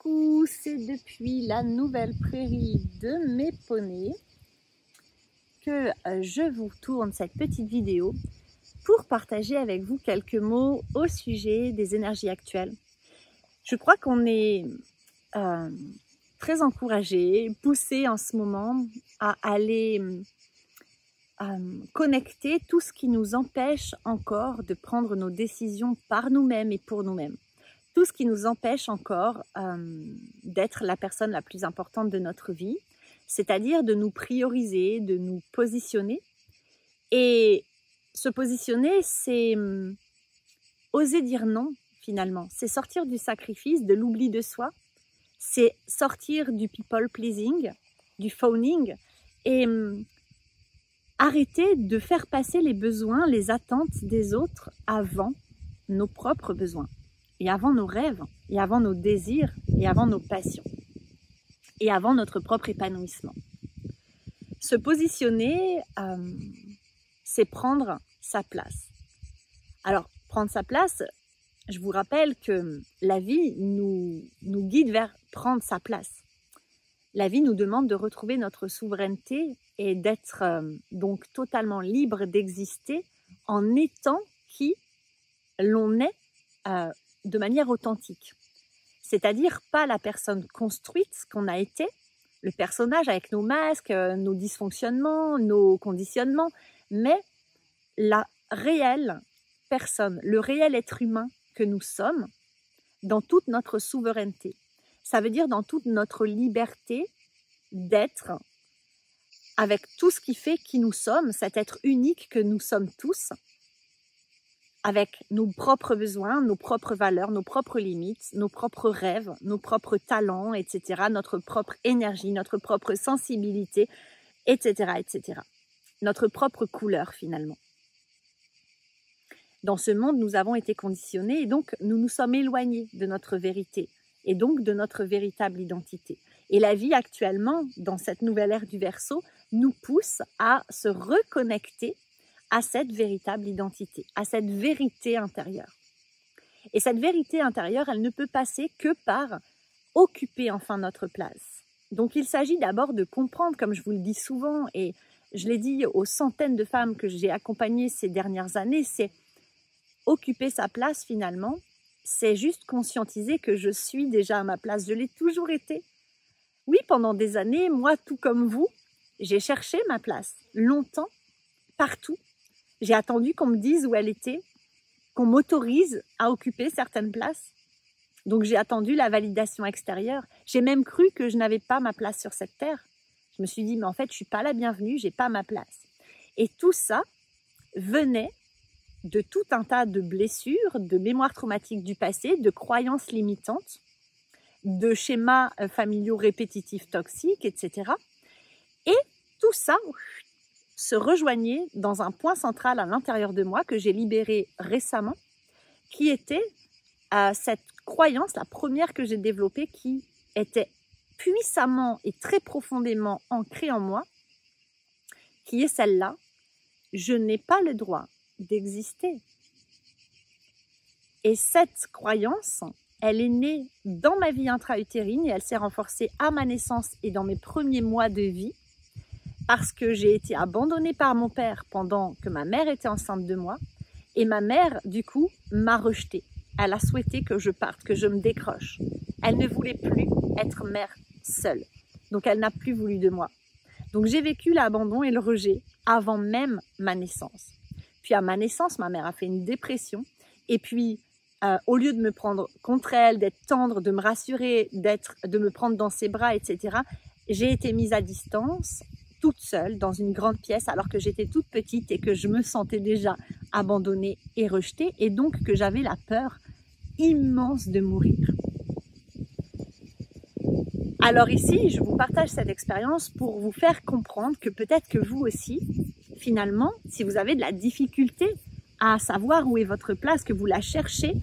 Coucou, c'est depuis la nouvelle prairie de mes poneys que je vous tourne cette petite vidéo pour partager avec vous quelques mots au sujet des énergies actuelles. Je crois qu'on est très encouragé, poussé en ce moment à aller connecter tout ce qui nous empêche encore de prendre nos décisions par nous-mêmes et pour nous-mêmes. Tout ce qui nous empêche encore d'être la personne la plus importante de notre vie, c'est-à-dire de nous prioriser, de nous positionner. Et se positionner, c'est oser dire non, finalement. C'est sortir du sacrifice, de l'oubli de soi. C'est sortir du people pleasing, du phoning, et arrêter de faire passer les besoins, les attentes des autres avant nos propres besoins. Et avant nos rêves, et avant nos désirs, et avant nos passions, et avant notre propre épanouissement. Se positionner, c'est prendre sa place. Alors, prendre sa place, je vous rappelle que la vie nous guide vers prendre sa place. La vie nous demande de retrouver notre souveraineté et d'être donc totalement libre d'exister en étant qui l'on est de manière authentique. C'est-à-dire pas la personne construite qu'on a été, le personnage avec nos masques, nos dysfonctionnements, nos conditionnements, mais la réelle personne, le réel être humain que nous sommes dans toute notre souveraineté. Ça veut dire dans toute notre liberté d'être avec tout ce qui fait qui nous sommes, cet être unique que nous sommes tous, avec nos propres besoins, nos propres valeurs, nos propres limites, nos propres rêves, nos propres talents, etc., notre propre énergie, notre propre sensibilité, etc., etc. Notre propre couleur, finalement. Dans ce monde, nous avons été conditionnés et donc nous nous sommes éloignés de notre vérité et donc de notre véritable identité. Et la vie actuellement, dans cette nouvelle ère du Verseau, nous pousse à se reconnecter à cette véritable identité, à cette vérité intérieure. Et cette vérité intérieure, elle ne peut passer que par occuper enfin notre place. Donc il s'agit d'abord de comprendre, comme je vous le dis souvent, et je l'ai dit aux centaines de femmes que j'ai accompagnées ces dernières années, c'est occuper sa place finalement, c'est juste conscientiser que je suis déjà à ma place, je l'ai toujours été. Oui, pendant des années, moi tout comme vous, j'ai cherché ma place, longtemps, partout. J'ai attendu qu'on me dise où elle était, qu'on m'autorise à occuper certaines places. Donc j'ai attendu la validation extérieure. J'ai même cru que je n'avais pas ma place sur cette terre. Je me suis dit, mais en fait, je ne suis pas la bienvenue, je n'ai pas ma place. Et tout ça venait de tout un tas de blessures, de mémoires traumatiques du passé, de croyances limitantes, de schémas familiaux répétitifs toxiques, etc. Et tout ça se rejoignait dans un point central à l'intérieur de moi que j'ai libéré récemment, qui était cette croyance, la première que j'ai développée, qui était puissamment et très profondément ancrée en moi, qui est celle-là: je n'ai pas le droit d'exister. Et cette croyance, elle est née dans ma vie intra-utérine et elle s'est renforcée à ma naissance et dans mes premiers mois de vie, parce que j'ai été abandonnée par mon père pendant que ma mère était enceinte de moi. Et ma mère, du coup, m'a rejetée. Elle a souhaité que je parte, que je me décroche. Elle ne voulait plus être mère seule. Donc, elle n'a plus voulu de moi. Donc, j'ai vécu l'abandon et le rejet avant même ma naissance. Puis, à ma naissance, ma mère a fait une dépression. Et puis, au lieu de me prendre contre elle, d'être tendre, de me rassurer, de me prendre dans ses bras, etc., j'ai été mise à distance, toute seule dans une grande pièce alors que j'étais toute petite et que je me sentais déjà abandonnée et rejetée et donc que j'avais la peur immense de mourir. Alors ici, je vous partage cette expérience pour vous faire comprendre que peut-être que vous aussi, finalement, si vous avez de la difficulté à savoir où est votre place, que vous la cherchez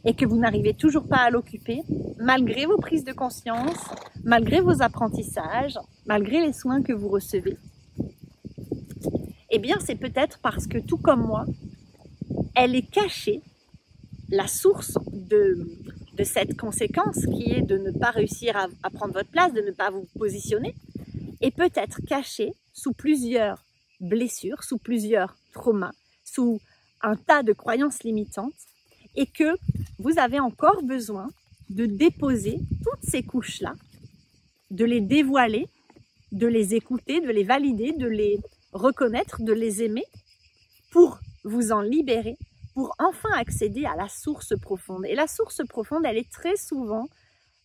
et que vous n'arrivez toujours pas à l'occuper, malgré vos prises de conscience, malgré vos apprentissages, malgré les soins que vous recevez, eh bien c'est peut-être parce que tout comme moi, elle est cachée, la source de de cette conséquence qui est de ne pas réussir à prendre votre place, de ne pas vous positionner, est peut-être caché sous plusieurs blessures, sous plusieurs traumas, sous un tas de croyances limitantes, et que vous avez encore besoin de déposer toutes ces couches-là, de les dévoiler, de les écouter, de les valider, de les reconnaître, de les aimer, pour vous en libérer, pour enfin accéder à la source profonde. Et la source profonde, elle est très souvent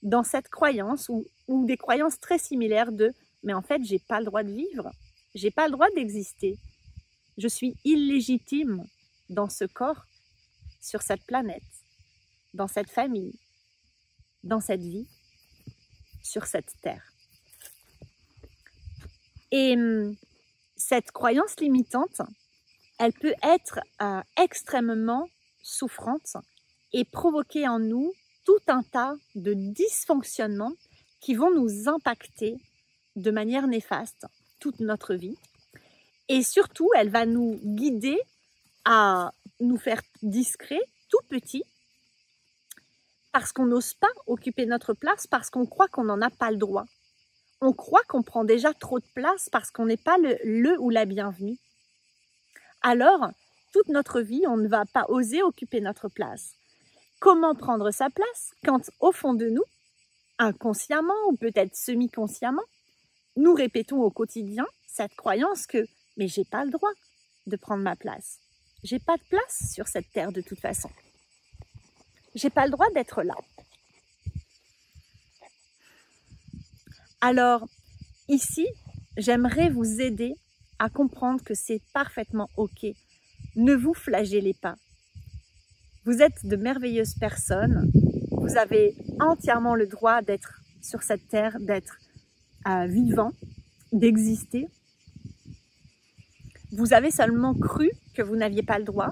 dans cette croyance ou des croyances très similaires de « mais en fait, j'ai pas le droit de vivre, j'ai pas le droit d'exister, je suis illégitime dans ce corps, sur cette planète, dans cette famille, dans cette vie, sur cette terre. » Et cette croyance limitante, elle peut être extrêmement souffrante et provoquer en nous tout un tas de dysfonctionnements qui vont nous impacter de manière néfaste toute notre vie. Et surtout, elle va nous guider à nous faire discrets, tout petits, parce qu'on n'ose pas occuper notre place, parce qu'on croit qu'on n'en a pas le droit. On croit qu'on prend déjà trop de place parce qu'on n'est pas le ou la bienvenue. Alors, toute notre vie, on ne va pas oser occuper notre place. Comment prendre sa place quand, au fond de nous, inconsciemment ou peut-être semi-consciemment, nous répétons au quotidien cette croyance que « mais j'ai pas le droit de prendre ma place. J'ai pas de place sur cette terre de toute façon. J'ai pas le droit d'être là. » Alors, ici, j'aimerais vous aider à comprendre que c'est parfaitement OK. Ne vous flagellez pas. Vous êtes de merveilleuses personnes. Vous avez entièrement le droit d'être sur cette terre, d'être vivant, d'exister. Vous avez seulement cru que vous n'aviez pas le droit,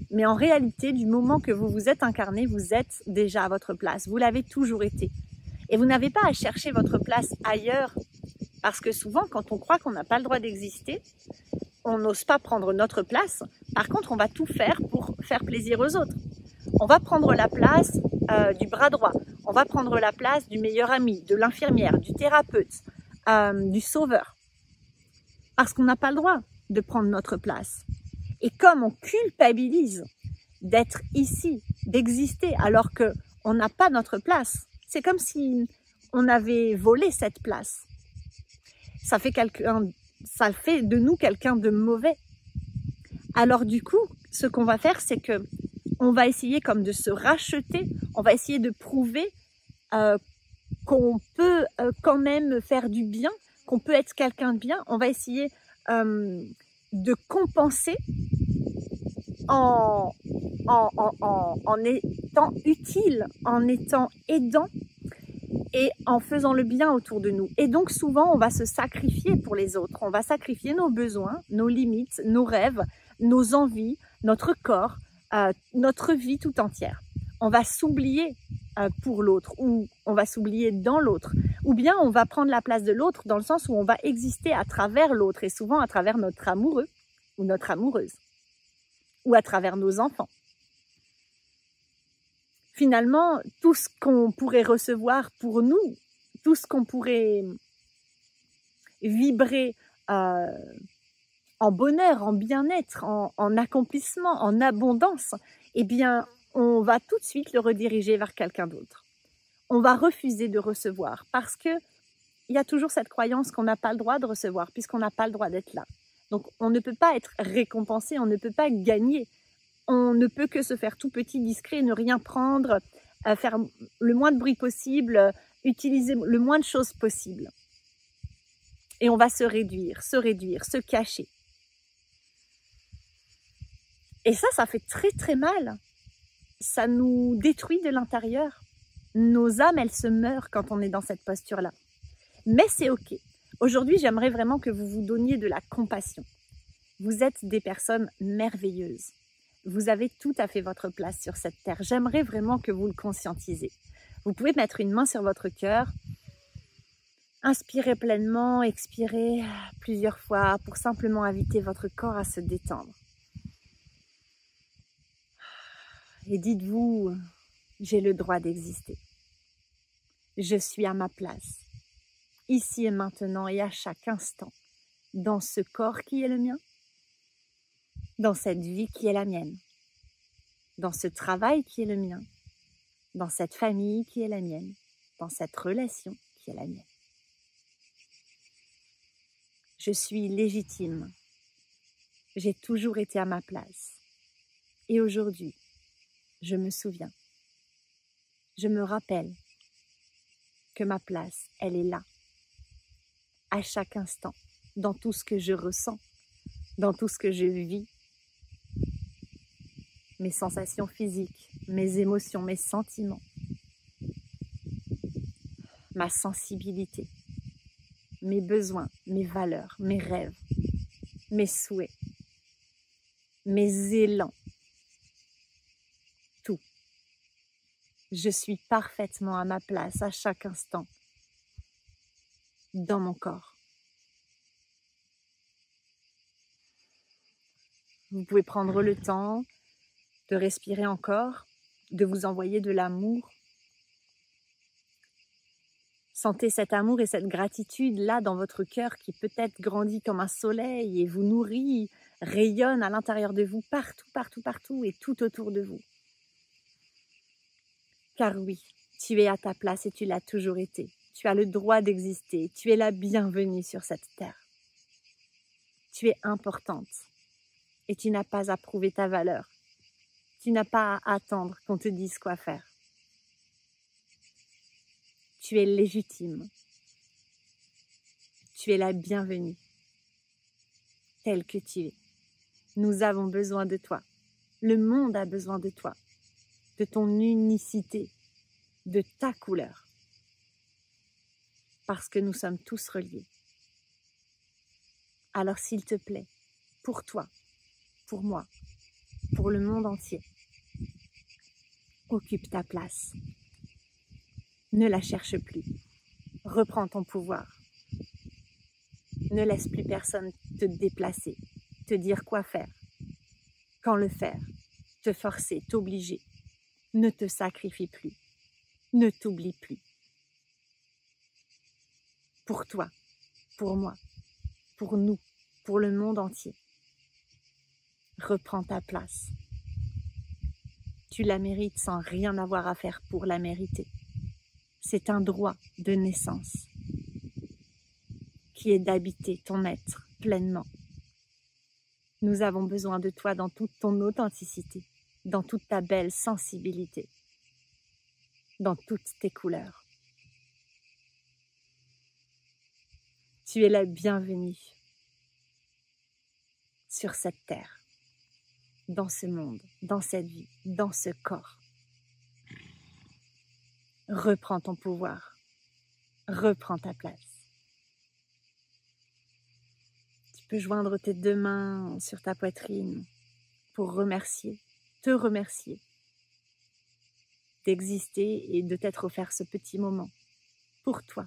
mais en réalité, du moment que vous vous êtes incarné, vous êtes déjà à votre place. Vous l'avez toujours été. Et vous n'avez pas à chercher votre place ailleurs, parce que souvent, quand on croit qu'on n'a pas le droit d'exister, on n'ose pas prendre notre place. Par contre, on va tout faire pour faire plaisir aux autres. On va prendre la place du bras droit, on va prendre la place du meilleur ami, de l'infirmière, du thérapeute, du sauveur. Parce qu'on n'a pas le droit de prendre notre place. Et comme on culpabilise d'être ici, d'exister, alors qu'on n'a pas notre place, c'est comme si on avait volé cette place. Ça fait de nous quelqu'un de mauvais. Alors du coup, ce qu'on va faire, c'est que on va essayer comme de se racheter, on va essayer de prouver qu'on peut quand même faire du bien, qu'on peut être quelqu'un de bien. On va essayer de compenser en étant utile, en étant aidant et en faisant le bien autour de nous. Et donc souvent, on va se sacrifier pour les autres. On va sacrifier nos besoins, nos limites, nos rêves, nos envies, notre corps, notre vie tout entière. On va s'oublier pour l'autre ou on va s'oublier dans l'autre. Ou bien on va prendre la place de l'autre dans le sens où on va exister à travers l'autre et souvent à travers notre amoureux ou notre amoureuse ou à travers nos enfants. Finalement, tout ce qu'on pourrait recevoir pour nous, tout ce qu'on pourrait vibrer en bonheur, en bien-être, en accomplissement, en abondance, eh bien, on va tout de suite le rediriger vers quelqu'un d'autre. On va refuser de recevoir parce que il y a toujours cette croyance qu'on n'a pas le droit de recevoir puisqu'on n'a pas le droit d'être là. Donc, on ne peut pas être récompensé, on ne peut pas gagner. On ne peut que se faire tout petit, discret, ne rien prendre, faire le moins de bruit possible, utiliser le moins de choses possible. Et on va se réduire, se cacher. Et ça fait très très mal. Ça nous détruit de l'intérieur. Nos âmes, elles se meurent quand on est dans cette posture-là. Mais c'est OK. Aujourd'hui, j'aimerais vraiment que vous vous donniez de la compassion. Vous êtes des personnes merveilleuses. Vous avez tout à fait votre place sur cette terre. J'aimerais vraiment que vous le conscientisez. Vous pouvez mettre une main sur votre cœur, inspirez pleinement, expirez plusieurs fois pour simplement inviter votre corps à se détendre. Et dites-vous J'ai le droit d'exister. Je suis à ma place, ici et maintenant et à chaque instant, dans ce corps qui est le mien, dans cette vie qui est la mienne, dans ce travail qui est le mien, dans cette famille qui est la mienne, dans cette relation qui est la mienne. Je suis légitime. J'ai toujours été à ma place. Et aujourd'hui, je me souviens, je me rappelle que ma place, elle est là, à chaque instant, dans tout ce que je ressens, dans tout ce que je vis, mes sensations physiques, mes émotions, mes sentiments, ma sensibilité, mes besoins, mes valeurs, mes rêves, mes souhaits, mes élans, tout. Je suis parfaitement à ma place à chaque instant, dans mon corps. Vous pouvez prendre le temps de respirer encore, de vous envoyer de l'amour. Sentez cet amour et cette gratitude là dans votre cœur qui peut-être grandit comme un soleil et vous nourrit, rayonne à l'intérieur de vous, partout, partout, partout et tout autour de vous. Car oui, tu es à ta place et tu l'as toujours été. Tu as le droit d'exister. Tu es la bienvenue sur cette terre. Tu es importante et tu n'as pas à prouver ta valeur. Tu n'as pas à attendre qu'on te dise quoi faire. Tu es légitime. Tu es la bienvenue, telle que tu es. Nous avons besoin de toi. Le monde a besoin de toi, de ton unicité, de ta couleur. Parce que nous sommes tous reliés. Alors s'il te plaît, pour toi, pour moi, pour le monde entier, occupe ta place. Ne la cherche plus. Reprends ton pouvoir. Ne laisse plus personne te déplacer, te dire quoi faire, quand le faire, te forcer, t'obliger. Ne te sacrifie plus. Ne t'oublie plus. Pour toi, pour moi, pour nous, pour le monde entier. Reprends ta place. Tu la mérites sans rien avoir à faire pour la mériter. C'est un droit de naissance qui est d'habiter ton être pleinement. Nous avons besoin de toi dans toute ton authenticité, dans toute ta belle sensibilité, dans toutes tes couleurs. Tu es la bienvenue sur cette terre, dans ce monde, dans cette vie, dans ce corps. Reprends ton pouvoir, reprends ta place. Tu peux joindre tes deux mains sur ta poitrine pour remercier, te remercier d'exister et de t'être offert ce petit moment pour toi,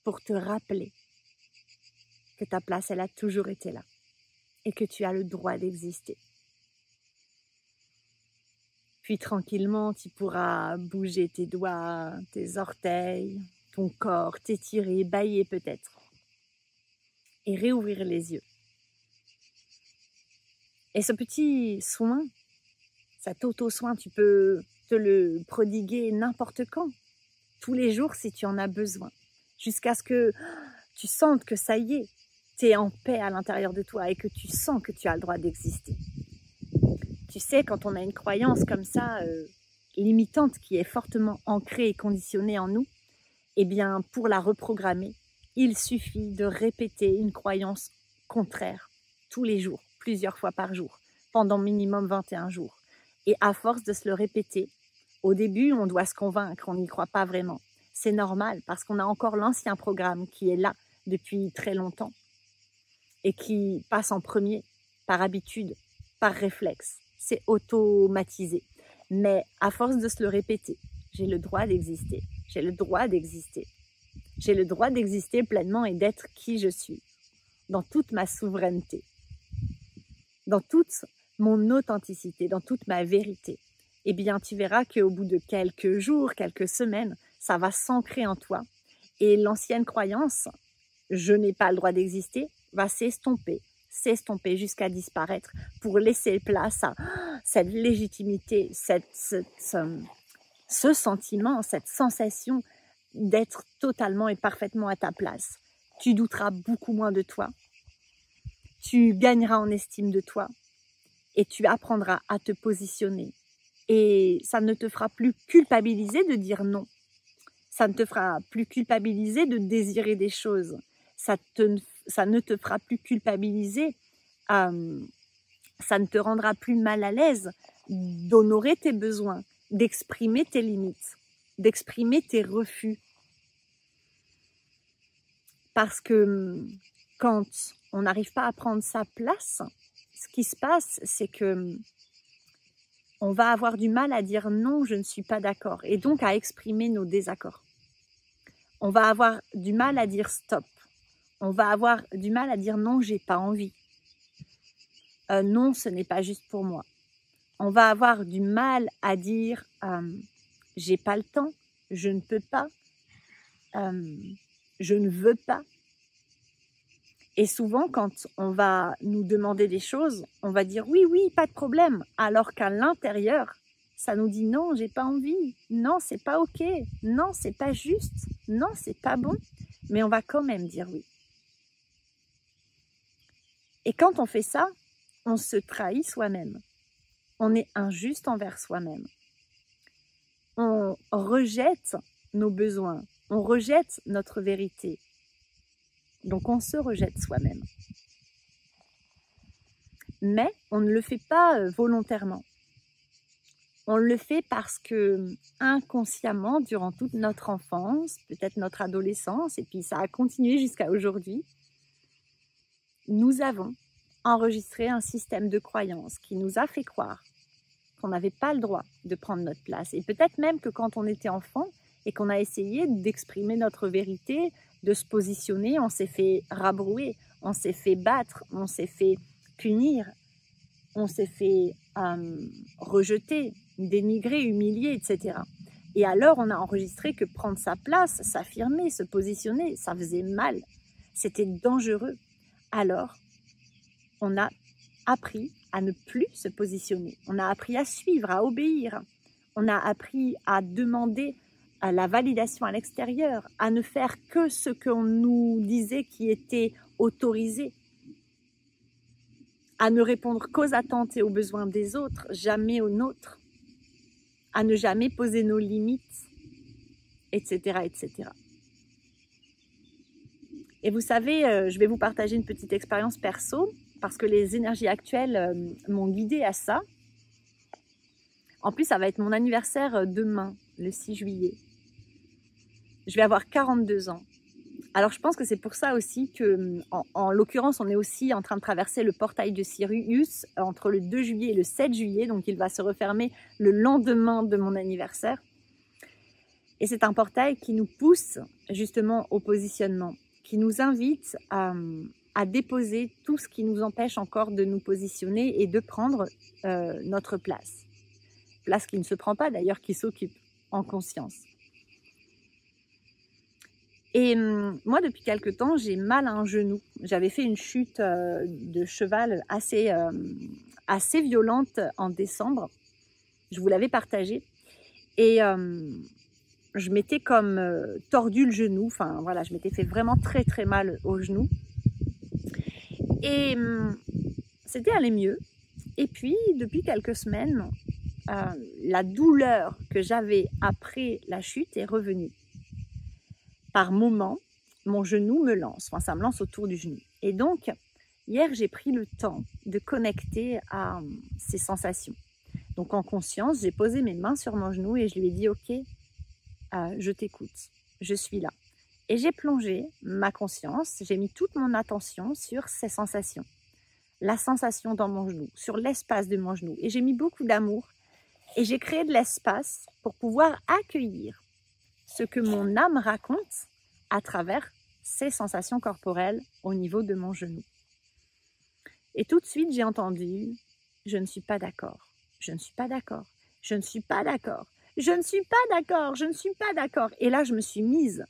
pour te rappeler que ta place, elle a toujours été là et que tu as le droit d'exister. Puis tranquillement, tu pourras bouger tes doigts, tes orteils, ton corps, t'étirer, bâiller peut-être. Et réouvrir les yeux. Et ce petit soin, cet auto-soin, tu peux te le prodiguer n'importe quand. Tous les jours si tu en as besoin. Jusqu'à ce que tu sentes que ça y est, tu es en paix à l'intérieur de toi et que tu sens que tu as le droit d'exister. Tu sais, quand on a une croyance comme ça, limitante, qui est fortement ancrée et conditionnée en nous, eh bien, pour la reprogrammer, il suffit de répéter une croyance contraire tous les jours, plusieurs fois par jour, pendant minimum 21 jours. Et à force de se le répéter, au début, on doit se convaincre, on n'y croit pas vraiment. C'est normal parce qu'on a encore l'ancien programme qui est là depuis très longtemps et qui passe en premier par habitude, par réflexe. C'est automatisé. Mais à force de se le répéter, j'ai le droit d'exister, j'ai le droit d'exister. J'ai le droit d'exister pleinement et d'être qui je suis, dans toute ma souveraineté, dans toute mon authenticité, dans toute ma vérité. eh bien, tu verras qu'au bout de quelques jours, quelques semaines, ça va s'ancrer en toi. Et l'ancienne croyance, je n'ai pas le droit d'exister, va s'estomper jusqu'à disparaître pour laisser place à cette légitimité, ce sentiment, cette sensation d'être totalement et parfaitement à ta place. Tu douteras beaucoup moins de toi, tu gagneras en estime de toi et tu apprendras à te positionner. Et ça ne te fera plus culpabiliser de dire non. Ça ne te fera plus culpabiliser de désirer des choses. Ça ne te fera plus culpabiliser, ça ne te rendra plus mal à l'aise d'honorer tes besoins, d'exprimer tes limites, d'exprimer tes refus. Parce que quand on n'arrive pas à prendre sa place, ce qui se passe, c'est que on va avoir du mal à dire non, je ne suis pas d'accord, et donc à exprimer nos désaccords. On va avoir du mal à dire stop. On va avoir du mal à dire non, j'ai pas envie. Non, ce n'est pas juste pour moi. On va avoir du mal à dire j'ai pas le temps, je ne peux pas, je ne veux pas. Et souvent, quand on va nous demander des choses, on va dire oui, oui, pas de problème, alors qu'à l'intérieur, ça nous dit non, j'ai pas envie, non, c'est pas ok, non, c'est pas juste, non, c'est pas bon, mais on va quand même dire oui. Et quand on fait ça, on se trahit soi-même. On est injuste envers soi-même. On rejette nos besoins, on rejette notre vérité. Donc on se rejette soi-même. Mais on ne le fait pas volontairement. On le fait parce que inconsciemment, durant toute notre enfance, peut-être notre adolescence, et puis ça a continué jusqu'à aujourd'hui, nous avons enregistré un système de croyances qui nous a fait croire qu'on n'avait pas le droit de prendre notre place. Et peut-être même que quand on était enfant et qu'on a essayé d'exprimer notre vérité, de se positionner, on s'est fait rabrouer, on s'est fait battre, on s'est fait punir, on s'est fait rejeter, dénigrer, humilier, etc. Et alors on a enregistré que prendre sa place, s'affirmer, se positionner, ça faisait mal, c'était dangereux. Alors on a appris à ne plus se positionner, on a appris à suivre, à obéir, on a appris à demander à la validation à l'extérieur, à ne faire que ce qu'on nous disait qui était autorisé, à ne répondre qu'aux attentes et aux besoins des autres, jamais aux nôtres, à ne jamais poser nos limites, etc., etc. Et vous savez, je vais vous partager une petite expérience perso, parce que les énergies actuelles m'ont guidée à ça. En plus, ça va être mon anniversaire demain, le 6 juillet. Je vais avoir 42 ans. Alors, je pense que c'est pour ça aussi que, en l'occurrence, on est aussi en train de traverser le portail de Sirius entre le 2 juillet et le 7 juillet. Donc, il va se refermer le lendemain de mon anniversaire. Et c'est un portail qui nous pousse justement au positionnement, qui nous invite à déposer tout ce qui nous empêche encore de nous positionner et de prendre notre place. Place qui ne se prend pas d'ailleurs, qui s'occupe en conscience. Et moi, depuis quelque temps, j'ai mal à un genou. J'avais fait une chute de cheval assez violente en décembre. Je vous l'avais partagée. Et je m'étais comme tordu le genou. Enfin, voilà, je m'étais fait vraiment très, très mal au genou. Et c'était allé mieux. Et puis, depuis quelques semaines, la douleur que j'avais après la chute est revenue. Par moments, mon genou me lance, enfin ça me lance autour du genou. Et donc, hier, j'ai pris le temps de connecter à ces sensations. Donc en conscience, j'ai posé mes mains sur mon genou et je lui ai dit « Ok, je t'écoute, je suis là ». Et j'ai plongé ma conscience, j'ai mis toute mon attention sur ces sensations. La sensation dans mon genou, sur l'espace de mon genou. Et j'ai mis beaucoup d'amour et j'ai créé de l'espace pour pouvoir accueillir ce que mon âme raconte à travers ces sensations corporelles au niveau de mon genou. Et tout de suite, j'ai entendu « Je ne suis pas d'accord, je ne suis pas d'accord, je ne suis pas d'accord, je ne suis pas d'accord, je ne suis pas d'accord. Et là, je me suis mise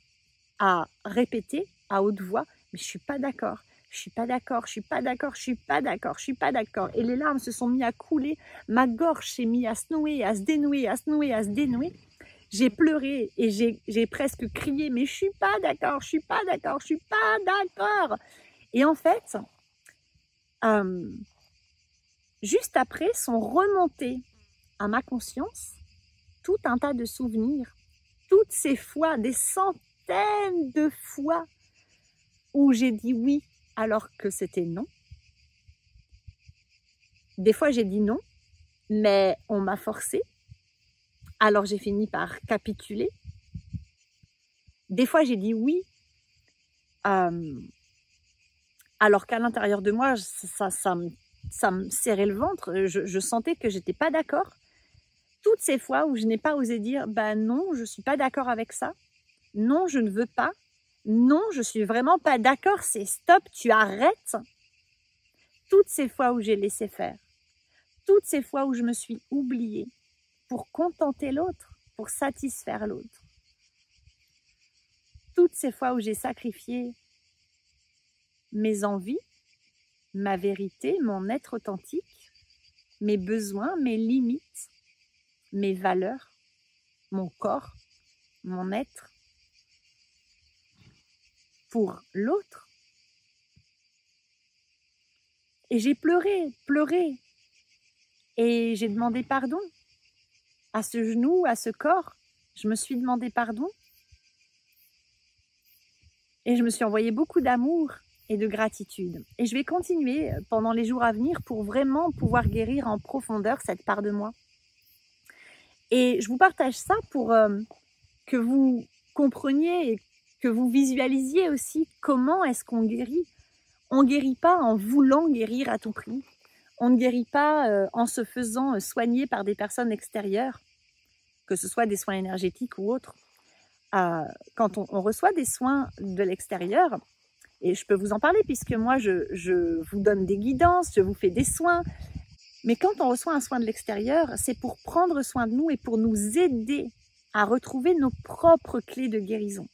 à répéter à haute voix, mais je suis pas d'accord, je suis pas d'accord, je suis pas d'accord, je suis pas d'accord, je suis pas d'accord. Et les larmes se sont mises à couler, ma gorge s'est mise à se nouer, à se dénouer, à se nouer, à se dénouer. J'ai pleuré et j'ai presque crié, mais je suis pas d'accord, je suis pas d'accord, je suis pas d'accord. Et en fait, juste après sont remontés à ma conscience tout un tas de souvenirs, toutes ces fois, des centaines de fois où j'ai dit oui alors que c'était non. Des fois j'ai dit non, mais on m'a forcé, alors j'ai fini par capituler. Des fois j'ai dit oui, alors qu'à l'intérieur de moi, ça me serrait le ventre, je sentais que j'étais pas d'accord. Toutes ces fois où je n'ai pas osé dire, bah non, je suis pas d'accord avec ça, non, je ne veux pas, non, je suis vraiment pas d'accord, c'est stop, tu arrêtes. Toutes ces fois où j'ai laissé faire, toutes ces fois où je me suis oubliée pour contenter l'autre, pour satisfaire l'autre, toutes ces fois où j'ai sacrifié mes envies, ma vérité, mon être authentique, mes besoins, mes limites, mes valeurs, mon corps, mon être, pour l'autre. Et j'ai pleuré, pleuré. Et j'ai demandé pardon à ce genou, à ce corps. Je me suis demandé pardon. Et je me suis envoyé beaucoup d'amour et de gratitude. Et je vais continuer pendant les jours à venir pour vraiment pouvoir guérir en profondeur cette part de moi. Et je vous partage ça pour que vous compreniez et que vous visualisiez aussi comment est-ce qu'on guérit. On ne guérit pas en voulant guérir à tout prix. On ne guérit pas en se faisant soigner par des personnes extérieures, que ce soit des soins énergétiques ou autres. Quand on reçoit des soins de l'extérieur, et je peux vous en parler puisque moi je vous donne des guidances, je vous fais des soins, mais quand on reçoit un soin de l'extérieur, c'est pour prendre soin de nous et pour nous aider à retrouver nos propres clés de guérison.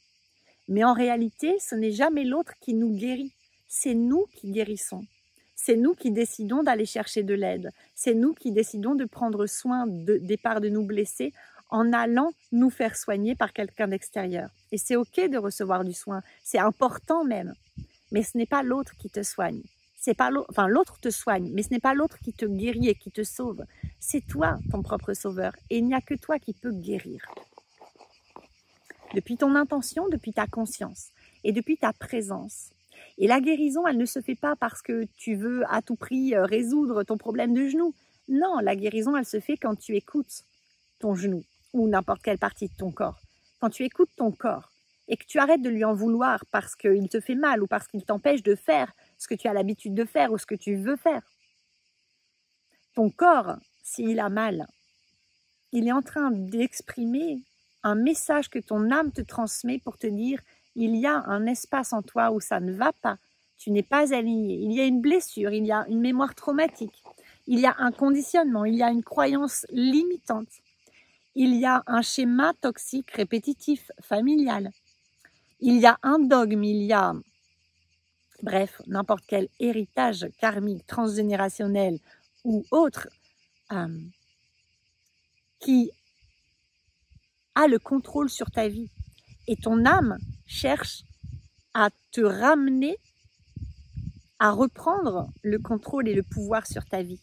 Mais en réalité, ce n'est jamais l'autre qui nous guérit, c'est nous qui guérissons. C'est nous qui décidons d'aller chercher de l'aide. C'est nous qui décidons de prendre soin des parts de nous blessées en allant nous faire soigner par quelqu'un d'extérieur. Et c'est OK de recevoir du soin, c'est important même. Mais ce n'est pas l'autre qui te soigne. C'est pas l'autre, enfin l'autre te soigne, mais ce n'est pas l'autre qui te guérit et qui te sauve. C'est toi, ton propre sauveur. Et il n'y a que toi qui peux guérir. Depuis ton intention, depuis ta conscience et depuis ta présence. Et la guérison, elle ne se fait pas parce que tu veux à tout prix résoudre ton problème de genou. Non, la guérison, elle se fait quand tu écoutes ton genou ou n'importe quelle partie de ton corps. Quand tu écoutes ton corps et que tu arrêtes de lui en vouloir parce qu'il te fait mal ou parce qu'il t'empêche de faire ce que tu as l'habitude de faire ou ce que tu veux faire. Ton corps, s'il a mal, il est en train d'exprimer un message que ton âme te transmet pour te dire il y a un espace en toi où ça ne va pas, tu n'es pas aligné, il y a une blessure, il y a une mémoire traumatique, il y a un conditionnement, il y a une croyance limitante, il y a un schéma toxique répétitif familial, il y a un dogme, il y a, bref, n'importe quel héritage karmique, transgénérationnel ou autre qui a le contrôle sur ta vie. Et ton âme cherche à te ramener, à reprendre le contrôle et le pouvoir sur ta vie.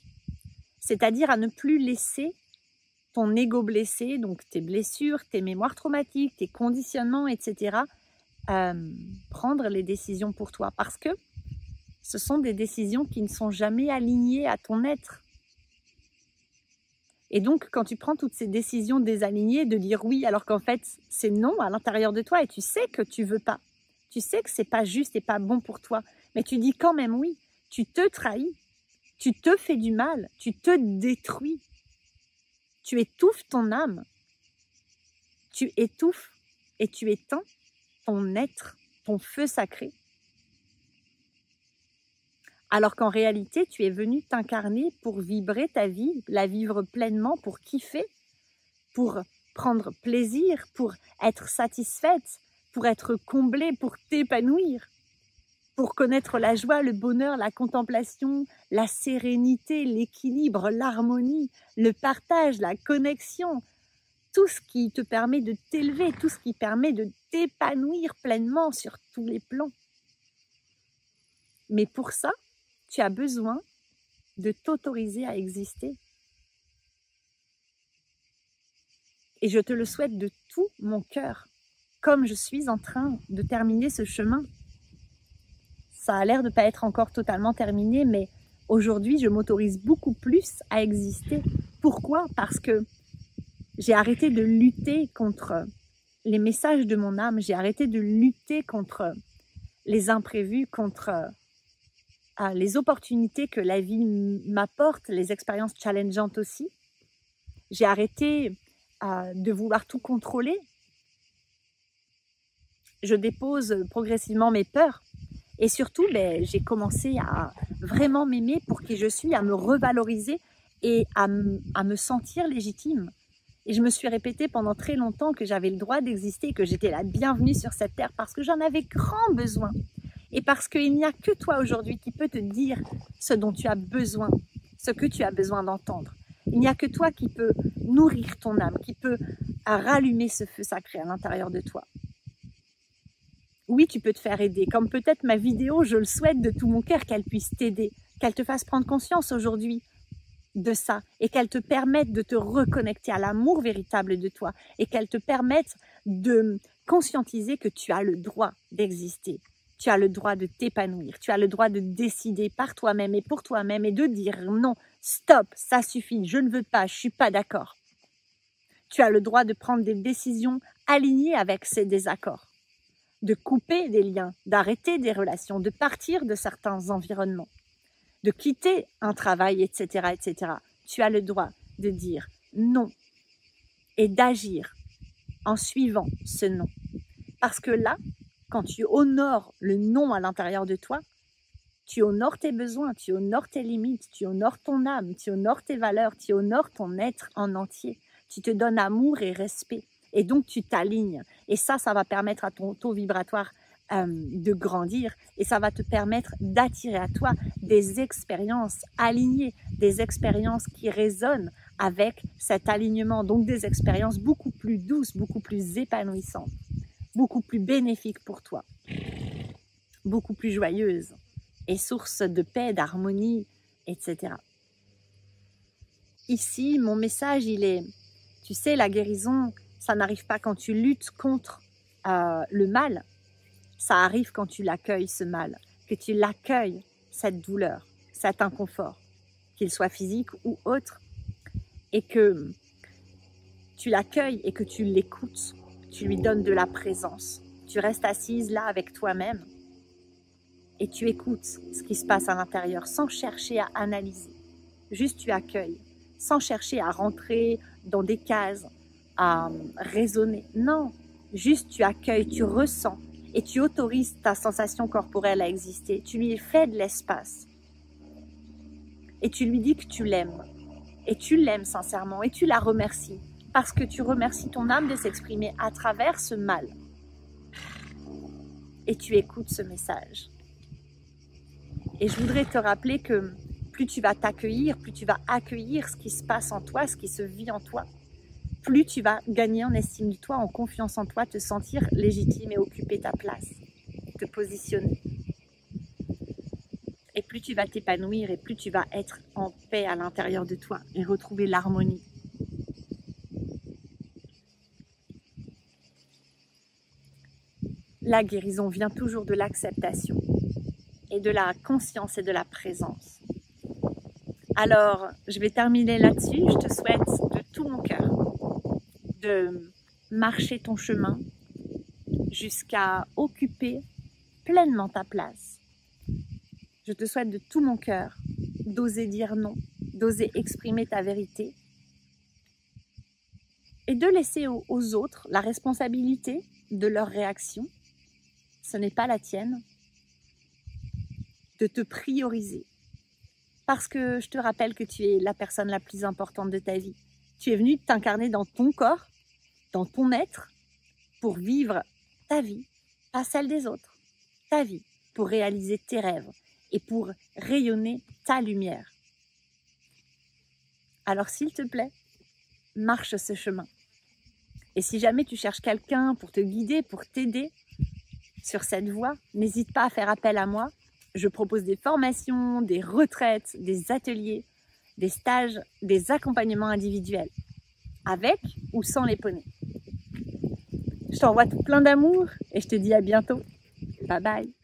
C'est-à-dire à ne plus laisser ton ego blessé, donc tes blessures, tes mémoires traumatiques, tes conditionnements, etc., prendre les décisions pour toi. Parce que ce sont des décisions qui ne sont jamais alignées à ton être. Et donc, quand tu prends toutes ces décisions désalignées, de dire oui, alors qu'en fait, c'est non à l'intérieur de toi et tu sais que tu veux pas. Tu sais que c'est pas juste et pas bon pour toi. Mais tu dis quand même oui. Tu te trahis. Tu te fais du mal. Tu te détruis. Tu étouffes ton âme. Tu étouffes et tu éteins ton être, ton feu sacré. Alors qu'en réalité, tu es venu t'incarner pour vibrer ta vie, la vivre pleinement, pour kiffer, pour prendre plaisir, pour être satisfaite, pour être comblée, pour t'épanouir, pour connaître la joie, le bonheur, la contemplation, la sérénité, l'équilibre, l'harmonie, le partage, la connexion, tout ce qui te permet de t'élever, tout ce qui permet de t'épanouir pleinement sur tous les plans. Mais pour ça, tu as besoin de t'autoriser à exister. Et je te le souhaite de tout mon cœur, comme je suis en train de terminer ce chemin. Ça a l'air de ne pas être encore totalement terminé, mais aujourd'hui, je m'autorise beaucoup plus à exister. Pourquoi? Parce que j'ai arrêté de lutter contre les messages de mon âme, j'ai arrêté de lutter contre les imprévus, contre les opportunités que la vie m'apporte, les expériences challengeantes aussi. J'ai arrêté de vouloir tout contrôler. Je dépose progressivement mes peurs. Et surtout, j'ai commencé à vraiment m'aimer pour qui je suis, à me revaloriser et à me sentir légitime. Et je me suis répété pendant très longtemps que j'avais le droit d'exister, que j'étais la bienvenue sur cette terre parce que j'en avais grand besoin. Et parce qu'il n'y a que toi aujourd'hui qui peut te dire ce dont tu as besoin, ce que tu as besoin d'entendre. Il n'y a que toi qui peux nourrir ton âme, qui peut rallumer ce feu sacré à l'intérieur de toi. Oui, tu peux te faire aider, comme peut-être ma vidéo, je le souhaite de tout mon cœur, qu'elle puisse t'aider, qu'elle te fasse prendre conscience aujourd'hui de ça et qu'elle te permette de te reconnecter à l'amour véritable de toi et qu'elle te permette de conscientiser que tu as le droit d'exister, tu as le droit de t'épanouir, tu as le droit de décider par toi-même et pour toi-même et de dire non, stop, ça suffit, je ne veux pas, je ne suis pas d'accord. Tu as le droit de prendre des décisions alignées avec ces désaccords, de couper des liens, d'arrêter des relations, de partir de certains environnements, de quitter un travail, etc., etc. Tu as le droit de dire non et d'agir en suivant ce non. Parce que là, quand tu honores le non à l'intérieur de toi, tu honores tes besoins, tu honores tes limites, tu honores ton âme, tu honores tes valeurs, tu honores ton être en entier. Tu te donnes amour et respect. Et donc, tu t'alignes. Et ça va permettre à ton taux vibratoire de grandir. Et ça va te permettre d'attirer à toi des expériences alignées, des expériences qui résonnent avec cet alignement. Donc, des expériences beaucoup plus douces, beaucoup plus épanouissantes, beaucoup plus bénéfiques pour toi, beaucoup plus joyeuses et source de paix, d'harmonie, etc. Ici, mon message, il est, tu sais, la guérison, ça n'arrive pas quand tu luttes contre le mal, ça arrive quand tu l'accueilles, ce mal, que tu l'accueilles, cette douleur, cet inconfort, qu'il soit physique ou autre, et que tu l'accueilles et que tu l'écoutes, tu lui donnes de la présence. Tu restes assise là avec toi-même et tu écoutes ce qui se passe à l'intérieur sans chercher à analyser. Juste tu accueilles, sans chercher à rentrer dans des cases, à raisonner. Non, juste tu accueilles, tu ressens et tu autorises ta sensation corporelle à exister. Tu lui fais de l'espace et tu lui dis que tu l'aimes. Et tu l'aimes sincèrement et tu la remercies parce que tu remercies ton âme de s'exprimer à travers ce mal. Et tu écoutes ce message. Et je voudrais te rappeler que plus tu vas t'accueillir, plus tu vas accueillir ce qui se passe en toi, ce qui se vit en toi, plus tu vas gagner en estime de toi, en confiance en toi, te sentir légitime et occuper ta place, te positionner. Et plus tu vas t'épanouir et plus tu vas être en paix à l'intérieur de toi et retrouver l'harmonie. La guérison vient toujours de l'acceptation et de la conscience et de la présence. Alors, je vais terminer là-dessus. Je te souhaite de tout mon cœur de marcher ton chemin jusqu'à occuper pleinement ta place. Je te souhaite de tout mon cœur d'oser dire non, d'oser exprimer ta vérité et de laisser aux autres la responsabilité de leur réaction. Ce n'est pas la tienne. De te prioriser. Parce que je te rappelle que tu es la personne la plus importante de ta vie. Tu es venu t'incarner dans ton corps, dans ton être, pour vivre ta vie, pas celle des autres. Ta vie, pour réaliser tes rêves et pour rayonner ta lumière. Alors s'il te plaît, marche ce chemin. Et si jamais tu cherches quelqu'un pour te guider, pour t'aider sur cette voie, n'hésite pas à faire appel à moi. Je propose des formations, des retraites, des ateliers, des stages, des accompagnements individuels, avec ou sans les poneys. Je t'envoie plein d'amour et je te dis à bientôt. Bye bye.